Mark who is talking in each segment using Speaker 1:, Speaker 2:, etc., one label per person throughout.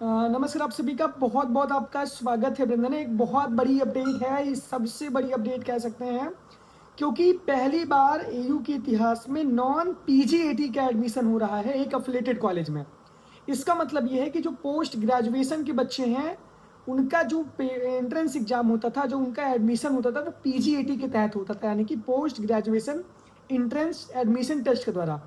Speaker 1: नमस्कार आप सभी का बहुत बहुत आपका स्वागत है वृंदन। एक बहुत बड़ी अपडेट है, इस सबसे बड़ी अपडेट कह सकते हैं, क्योंकि पहली बार एयू के इतिहास में नॉन पीजीएटी का एडमिशन हो रहा है एक अफिलेटेड कॉलेज में। इसका मतलब ये है कि जो पोस्ट ग्रेजुएशन के बच्चे हैं उनका जो एंट्रेंस एग्जाम होता था, जो उनका एडमिशन होता था, वो पीजीएटी के तहत होता था, यानी कि post graduation entrance admission test के द्वारा।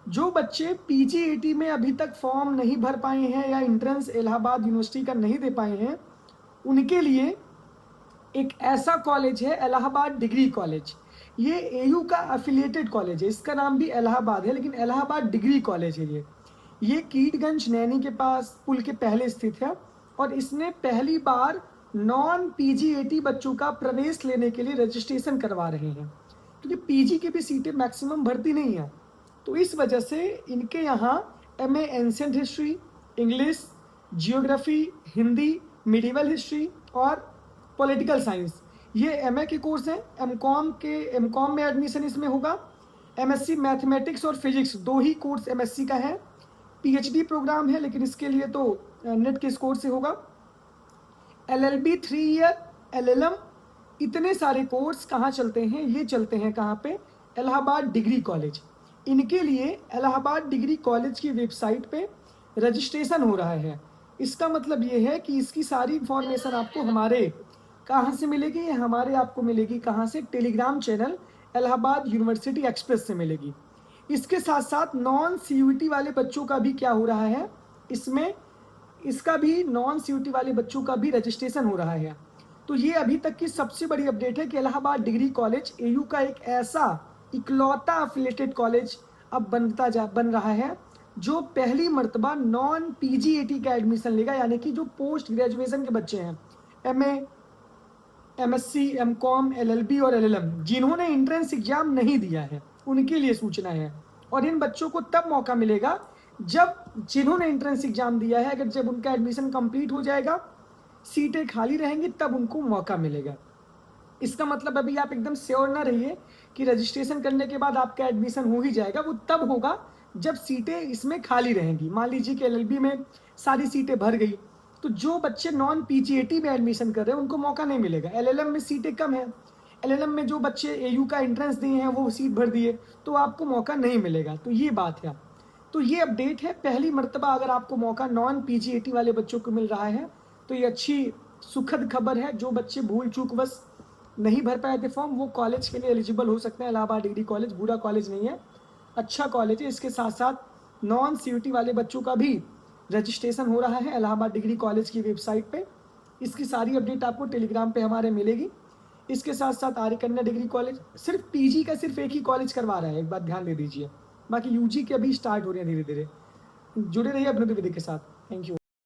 Speaker 1: जो बच्चे पीजीईटी में अभी तक फॉर्म नहीं भर पाए हैं या एंट्रेंस इलाहाबाद यूनिवर्सिटी का नहीं दे पाए हैं, उनके लिए एक ऐसा कॉलेज है इलाहाबाद डिग्री कॉलेज। ये एयू का एफिलिएटेड कॉलेज है, इसका नाम भी इलाहाबाद है लेकिन इलाहाबाद डिग्री कॉलेज है ये कीटगंज नैनी के पास पुल के पहले स्थित है। और इसने पहली बार नॉन पीजीएटी बच्चों का प्रवेश लेने के लिए रजिस्ट्रेशन करवा रहे हैं, क्योंकि पीजी की भी सीटें मैक्सिमम भरती नहीं है। तो इस वजह से इनके यहाँ MA ancient history, English, geography, Hindi, medieval history और पॉलिटिकल साइंस, ये एमए के कोर्स हैं। एमकॉम में एडमिशन इसमें होगा। एमएससी मैथमेटिक्स और फिजिक्स, दो ही कोर्स एमएससी का है। पीएचडी प्रोग्राम है लेकिन इसके लिए तो नेट के स्कोर से होगा। एलएलबी 3 ईयर, एलएलएम, इतने सारे कोर्स कहाँ चलते हैं? ये चलते हैं कहाँ पे? Allahabad degree college. इनके लिए इलाहाबाद डिग्री कॉलेज की वेबसाइट पे रजिस्ट्रेशन हो रहा है। इसका मतलब ये है कि इसकी सारी इंफॉर्मेशन आपको हमारे कहाँ से मिलेगी? ये हमारे आपको मिलेगी कहाँ से? Telegram channel Allahabad university express से मिलेगी। इसके साथ साथ नॉन सीयूईटी वाले बच्चों का भी क्या हो रहा है इसमें? इसका भी नॉन सीयूईटी वाले बच्चों का भी रजिस्ट्रेशन हो रहा है। तो ये अभी तक की सबसे बड़ी अपडेट है कि इलाहाबाद डिग्री कॉलेज एयू का एक ऐसा इकलौता अफिलेटेड कॉलेज अब बन रहा है जो पहली मर्तबा नॉन पीजीएटी का एडमिशन लेगा, यानी कि जो पोस्ट ग्रेजुएशन के बच्चे हैं, एमए, एमएससी, एमकॉम, एलएलबी और एलएलएम, जिन्होंने एंट्रेंस एग्जाम नहीं दिया है, उनके लिए सूचना है। और इन बच्चों को तब मौका मिलेगा जब जिन्होंने एंट्रेंस एग्जाम दिया है, अगर जब उनका एडमिशन कंप्लीट हो जाएगा, सीटें खाली रहेंगी, तब उनको मौका मिलेगा। इसका मतलब अभी आप एकदम श्योर ना रहिए कि रजिस्ट्रेशन करने के बाद आपका एडमिशन हो ही जाएगा। वो तब होगा जब सीटें इसमें खाली रहेंगी। मान लीजिए कि एलएलबी में सारी सीटें भर गई, तो जो बच्चे नॉन पीजीएटी में एडमिशन कर रहे हैं उनको मौका नहीं मिलेगा। एलएलएम में सीटें कम है, एलएलएम में जो बच्चे एयू का एंट्रेंस दिए हैं वो सीट भर दिए, तो आपको मौका नहीं मिलेगा। तो ये बात है। तो ये अपडेट है, पहली मर्तबा अगर आपको मौका नॉन पीजीएटी वाले बच्चों को मिल रहा है तो ये अच्छी सुखद खबर है। जो बच्चे भूल चूक बस नहीं भर पाए थे फॉर्म, वो कॉलेज के लिए एलिजिबल हो सकते हैं। इलाहाबाद डिग्री कॉलेज बुरा कॉलेज नहीं है, अच्छा कॉलेज है। इसके साथ साथ नॉन सीयूटी वाले बच्चों का भी रजिस्ट्रेशन हो रहा है इलाहाबाद डिग्री कॉलेज की वेबसाइट पे। इसकी सारी अपडेट आपको टेलीग्राम पे हमारे मिलेगी। इसके साथ साथ आर्य कन्या डिग्री कॉलेज सिर्फ पीजी का सिर्फ एक ही कॉलेज करवा रहा है, एक बात ध्यान दे दीजिए। बाकी यूजी के अभी स्टार्ट हो रहे हैं धीरे धीरे। जुड़े रहिए अभिनव द्विवेदी के साथ। Thank you.